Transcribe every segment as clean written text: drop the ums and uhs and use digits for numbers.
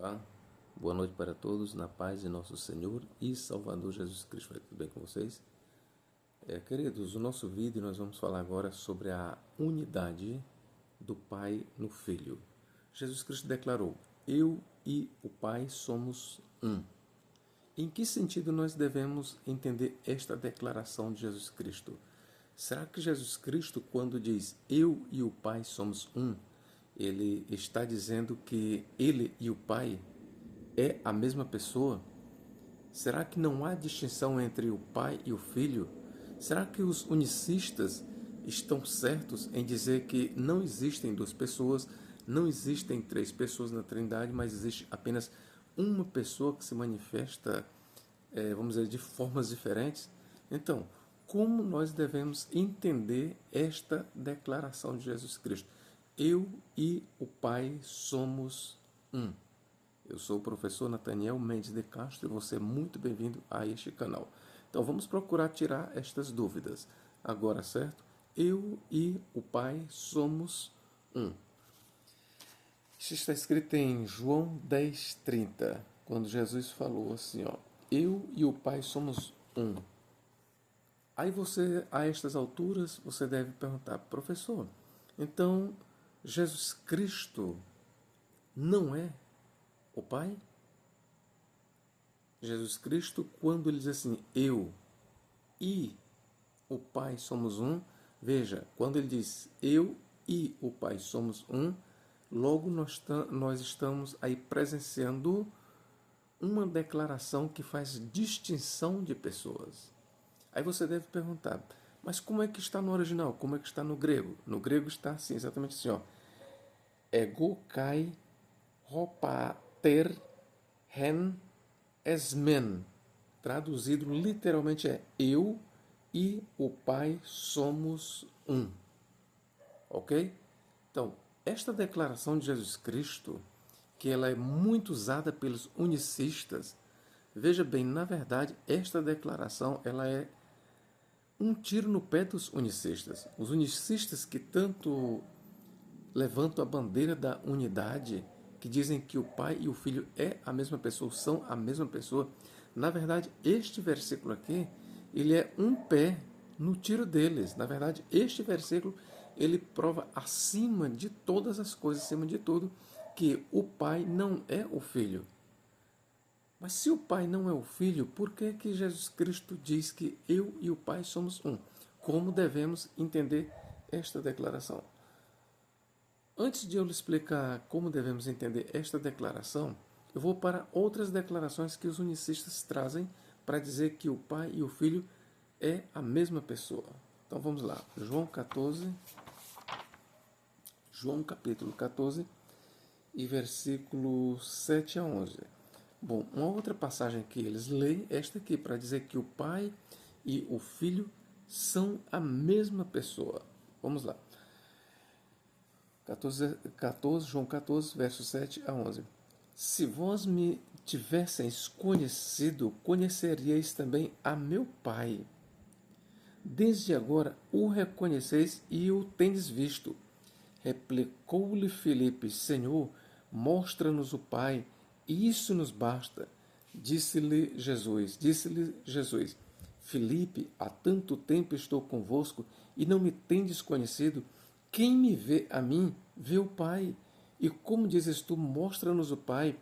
Tá? Boa noite para todos, na paz de nosso Senhor e Salvador Jesus Cristo. Vai tudo bem com vocês? Queridos, o nosso vídeo nós vamos falar agora sobre a unidade do Pai no Filho. Jesus Cristo declarou: eu e o Pai somos um. Em que sentido nós devemos entender esta declaração de Jesus Cristo? Será que Jesus Cristo, quando diz eu e o Pai somos um, ele está dizendo que ele e o Pai é a mesma pessoa? Será que não há distinção entre o Pai e o Filho? Será que os unicistas estão certos em dizer que não existem duas pessoas, não existem três pessoas na Trindade, mas existe apenas uma pessoa que se manifesta, vamos dizer, de formas diferentes? Então, como nós devemos entender esta declaração de Jesus Cristo? Eu e o Pai somos um. Eu sou o professor Nathaniel Mendes de Castro e você é muito bem-vindo a este canal. Então vamos procurar tirar estas dúvidas. Agora, certo? Eu e o Pai somos um. Isso está escrito em João 10:30, quando Jesus falou assim, ó: eu e o Pai somos um. Aí você, a estas alturas, você deve perguntar: professor, então Jesus Cristo não é o Pai? Jesus Cristo, quando ele diz assim, eu e o Pai somos um, veja, quando ele diz eu e o Pai somos um, logo nós estamos aí presenciando uma declaração que faz distinção de pessoas. Aí você deve perguntar, mas como é que está no original? Como é que está no grego? No grego está assim, exatamente assim, ó. Ego kai hopater hen esmen. Traduzido literalmente é eu e o Pai somos um. Ok? Então, esta declaração de Jesus Cristo, que ela é muito usada pelos unicistas, veja bem, na verdade, esta declaração ela é um tiro no pé dos unicistas. Os unicistas que tanto levantam a bandeira da unidade, que dizem que o Pai e o Filho é a mesma pessoa, são a mesma pessoa. Na verdade, este versículo aqui, ele é um pé no tiro deles. Na verdade, este versículo, ele prova acima de todas as coisas, acima de tudo, que o Pai não é o Filho. Mas se o Pai não é o Filho, por que que Jesus Cristo diz que eu e o Pai somos um? Como devemos entender esta declaração? Antes de eu lhe explicar como devemos entender esta declaração, eu vou para outras declarações que os unicistas trazem para dizer que o Pai e o Filho é a mesma pessoa. Então vamos lá, João capítulo 14 e versículo 7 a 11. Bom, uma outra passagem que eles leem é esta aqui, para dizer que o Pai e o Filho são a mesma pessoa. Vamos lá. 14, João 14, versos 7 a 11. Se vós me tivesseis conhecido, conheceríeis também a meu Pai. Desde agora o reconheceis e o tendes visto. Replicou-lhe Filipe: Senhor, mostra-nos o Pai, e isso nos basta. Disse-lhe Jesus: Filipe, há tanto tempo estou convosco e não me tendes conhecido? Quem me vê a mim, vê o Pai. E como dizes tu, mostra-nos o Pai?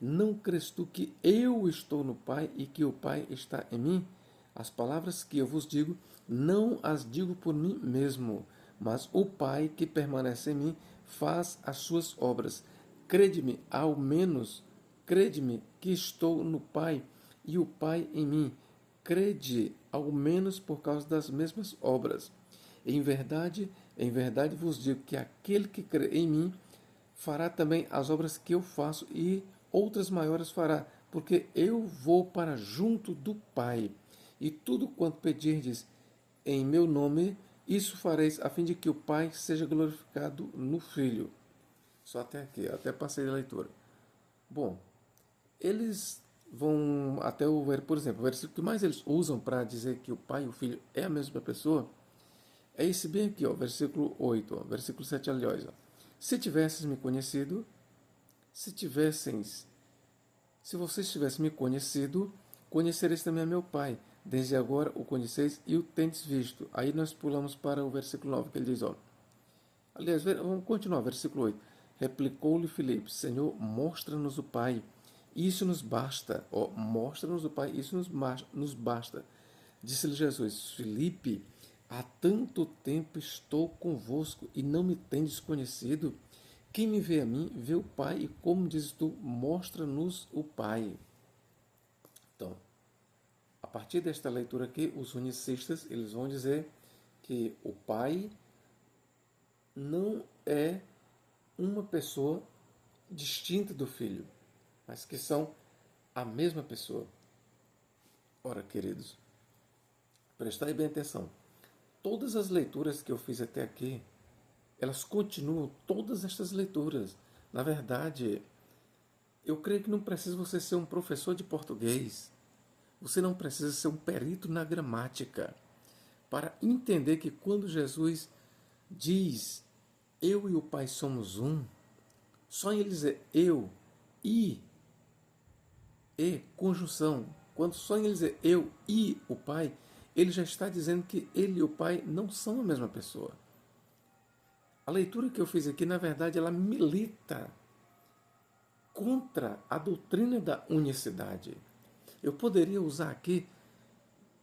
Não crês tu que eu estou no Pai e que o Pai está em mim? As palavras que eu vos digo, não as digo por mim mesmo, mas o Pai que permanece em mim faz as suas obras. Crede-me, ao menos, crede-me que estou no Pai e o Pai em mim. Crede, ao menos por causa das mesmas obras. Em verdade vos digo que aquele que crê em mim fará também as obras que eu faço e outras maiores fará, porque eu vou para junto do Pai. E tudo quanto pedirdes em meu nome, isso fareis, a fim de que o Pai seja glorificado no Filho. Só até aqui, até passei a leitura. Bom, eles vão até por exemplo, o versículo que mais eles usam para dizer que o Pai e o Filho é a mesma pessoa, é esse bem aqui, ó, versículo 8, versículo 7, aliás. Ó. Se tivesses me conhecido, se tivesseis Se vocês tivessem me conhecido, conhecereis também a meu Pai. Desde agora o conheceis e o tendes visto. Aí nós pulamos para o versículo 9, que ele diz, ó. Aliás, vamos continuar, versículo 8. Replicou-lhe Filipe, Senhor, mostra-nos o Pai. Isso nos basta. Ó, mostra-nos o Pai, isso nos basta. Disse-lhe Jesus, Filipe, há tanto tempo estou convosco e não me tendes conhecido? Quem me vê a mim, vê o Pai, e como dizes tu, mostra-nos o Pai. Então, a partir desta leitura aqui, os unicistas eles vão dizer que o Pai não é uma pessoa distinta do Filho, mas que são a mesma pessoa. Ora, queridos, prestai bem atenção. Todas as leituras que eu fiz até aqui, elas continuam todas estas leituras. Na verdade, eu creio que não precisa você ser um professor de português. Você não precisa ser um perito na gramática para entender que quando Jesus diz eu e o Pai somos um, só em ele dizer eu e conjunção, quando só em ele dizer eu e o Pai, ele já está dizendo que ele e o Pai não são a mesma pessoa. A leitura que eu fiz aqui, na verdade, ela milita contra a doutrina da unicidade. Eu poderia usar aqui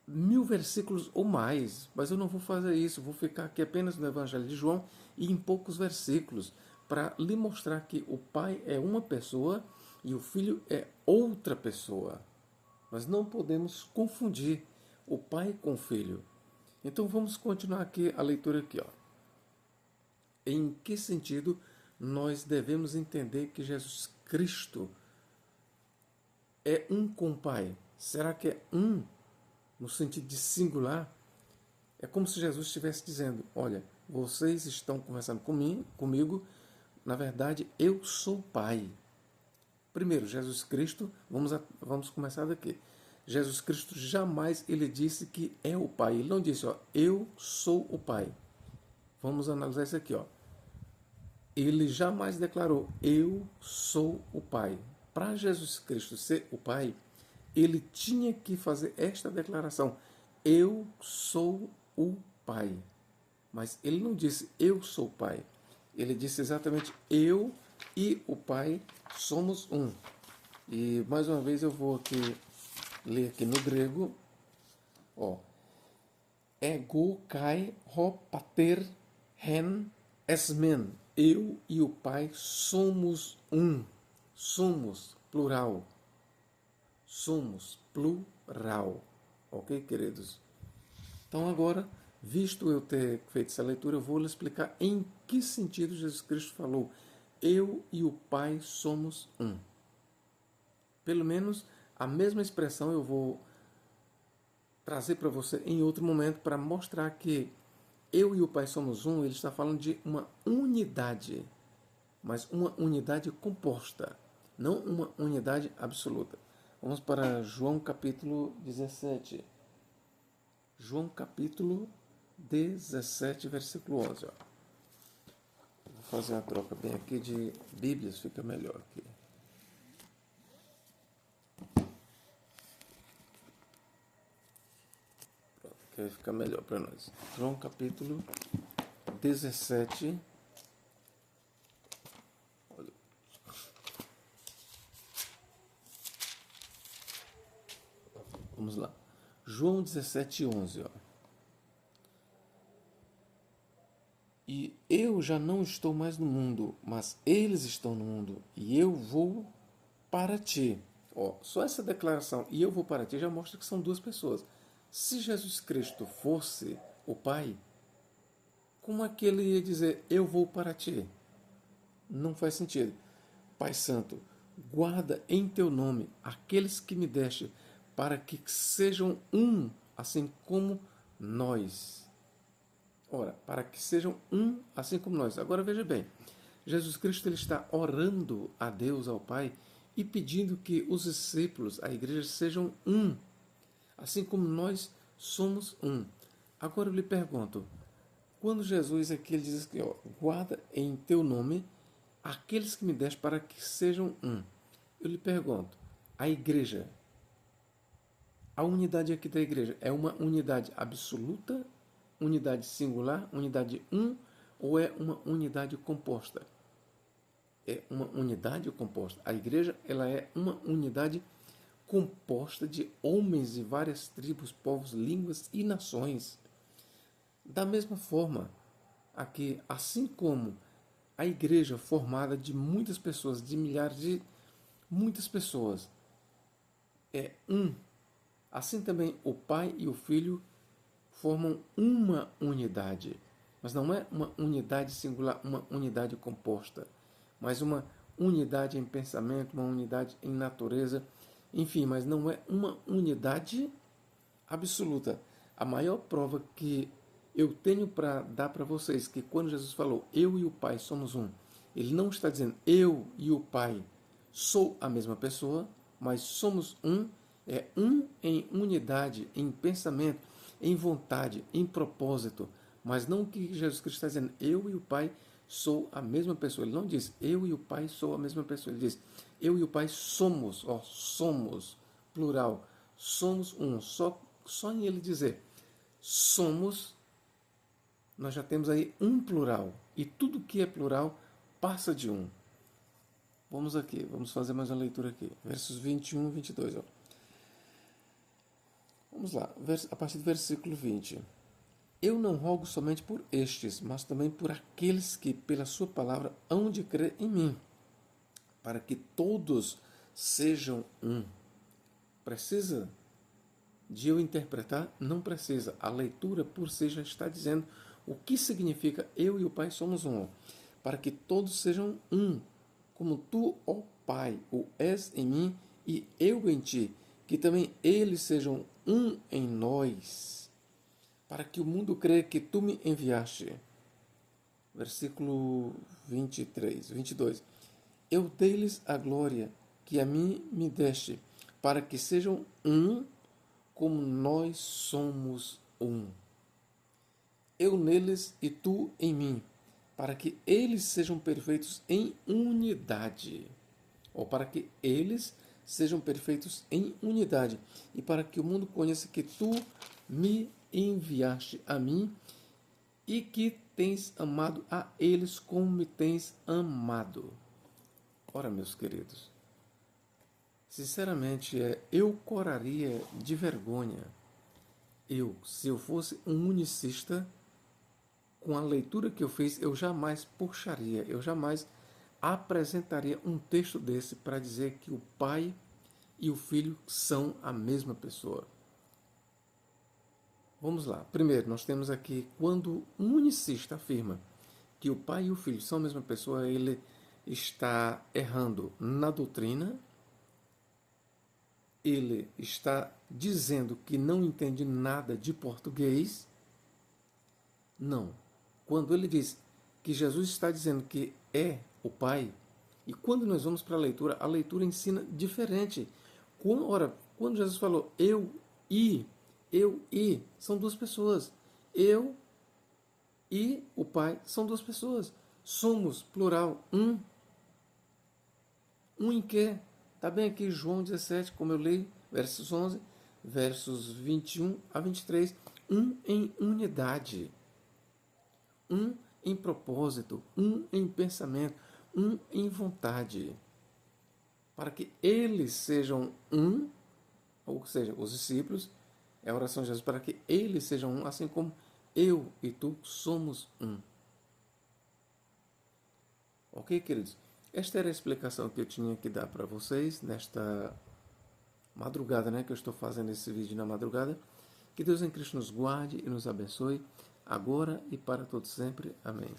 1000 versículos ou mais, mas eu não vou fazer isso. Vou ficar aqui apenas no Evangelho de João e em poucos versículos para lhe mostrar que o Pai é uma pessoa e o Filho é outra pessoa. Mas não podemos confundir o Pai com o Filho. Então vamos continuar aqui a leitura aqui, ó. Em que sentido nós devemos entender que Jesus Cristo é um com o Pai? Será que é um no sentido de singular? É como se Jesus estivesse dizendo, olha, vocês estão conversando comigo, na verdade, eu sou o Pai. Primeiro, Jesus Cristo, vamos começar daqui. Jesus Cristo jamais ele disse que é o Pai. Ele não disse, ó, eu sou o Pai. Vamos analisar isso aqui, ó. Ele jamais declarou, eu sou o Pai. Para Jesus Cristo ser o Pai, ele tinha que fazer esta declaração, eu sou o Pai. Mas ele não disse, eu sou o Pai. Ele disse exatamente, eu e o Pai somos um. E mais uma vez eu vou aqui ler aqui no grego, ó, ego kai ho pater hen esmen. Eu e o Pai somos um. Somos, plural. Somos, plural. Ok, queridos? Então agora, visto eu ter feito essa leitura, eu vou lhe explicar em que sentido Jesus Cristo falou eu e o Pai somos um. Pelo menos a mesma expressão eu vou trazer para você em outro momento para mostrar que eu e o Pai somos um, ele está falando de uma unidade, mas uma unidade composta, não uma unidade absoluta. Vamos para João capítulo 17. João capítulo 17, versículo 11. Ó. Vou fazer uma troca bem aqui de Bíblias, fica melhor aqui. Pronto, que vai ficar melhor para nós. João capítulo 17. Olha. Vamos lá. João 17, 11. Ó. E eu já não estou mais no mundo, mas eles estão no mundo, e eu vou para ti. Ó, só essa declaração, e eu vou para ti, já mostra que são duas pessoas. Se Jesus Cristo fosse o Pai, como é que ele ia dizer, eu vou para ti? Não faz sentido. Pai Santo, guarda em teu nome aqueles que me deste, para que sejam um, assim como nós. Ora, para que sejam um, assim como nós. Agora veja bem, Jesus Cristo ele está orando a Deus, ao Pai, e pedindo que os discípulos, a igreja, sejam um, assim como nós somos um. Agora eu lhe pergunto, quando Jesus aqui ele diz que ó, guarda em teu nome aqueles que me deste para que sejam um. Eu lhe pergunto, A igreja, a unidade aqui da igreja é uma unidade absoluta, unidade singular, unidade ou é uma unidade composta? É uma unidade composta. A igreja, ela é uma unidade composta de homens de várias tribos, povos, línguas e nações. Da mesma forma, aqui, assim como a igreja formada de muitas pessoas, de milhares de muitas pessoas, é um. Assim também o Pai e o Filho formam uma unidade. Mas não é uma unidade singular, uma unidade composta, mas uma unidade em pensamento, uma unidade em natureza, enfim, mas não é uma unidade absoluta. A maior prova que eu tenho para dar para vocês que quando Jesus falou eu e o Pai somos um, ele não está dizendo eu e o Pai sou a mesma pessoa, mas somos um, é um em unidade, em pensamento, em vontade, em propósito, mas não que Jesus Cristo está dizendo eu e o Pai sou a mesma pessoa. Ele não diz eu e o Pai sou a mesma pessoa. Ele diz eu e o Pai somos, somos, plural, somos um. Só em ele dizer somos, nós já temos aí um plural. E tudo que é plural passa de um. Vamos aqui, vamos fazer mais uma leitura aqui. Versos 21 e 22. Ó. Vamos lá, a partir do versículo 20. Eu não rogo somente por estes, mas também por aqueles que, pela sua palavra, hão de crer em mim, para que todos sejam um. Precisa de eu interpretar? Não precisa. A leitura por si já está dizendo o que significa eu e o Pai somos um. Para que todos sejam um, como tu, ó Pai, o és em mim e eu em ti, que também eles sejam um em nós, para que o mundo creia que tu me enviaste. Versículo 22. Eu dei-lhes a glória que a mim me deste, para que sejam um, como nós somos um. Eu neles e tu em mim, para que eles sejam perfeitos em unidade. Ou para que eles sejam perfeitos em unidade. E para que o mundo conheça que tu me enviaste a mim e que tens amado a eles como me tens amado. Ora, meus queridos, sinceramente, eu coraria de vergonha. Se eu fosse um unicista, com a leitura que eu fiz, eu jamais puxaria, eu jamais apresentaria um texto desse para dizer que o Pai e o Filho são a mesma pessoa. Vamos lá. Primeiro, nós temos aqui, quando um unicista afirma que o Pai e o Filho são a mesma pessoa, ele está errando na doutrina, ele está dizendo que não entende nada de português. Não. Quando ele diz que Jesus está dizendo que é o Pai, e quando nós vamos para a leitura ensina diferente. Quando Jesus falou eu e, são duas pessoas. Eu e o Pai são duas pessoas. Somos, plural, um. Um em quê? Está bem aqui João 17, como eu li, versos 11, versos 21 a 23. Um em unidade. Um em propósito, um em pensamento, um em vontade. Para que eles sejam um, ou seja, os discípulos, é a oração de Jesus, para que eles sejam um, assim como eu e tu somos um. Ok, queridos? Esta era a explicação que eu tinha que dar para vocês nesta madrugada, né? Que eu estou fazendo esse vídeo na madrugada. Que Deus em Cristo nos guarde e nos abençoe, agora e para todo sempre. Amém.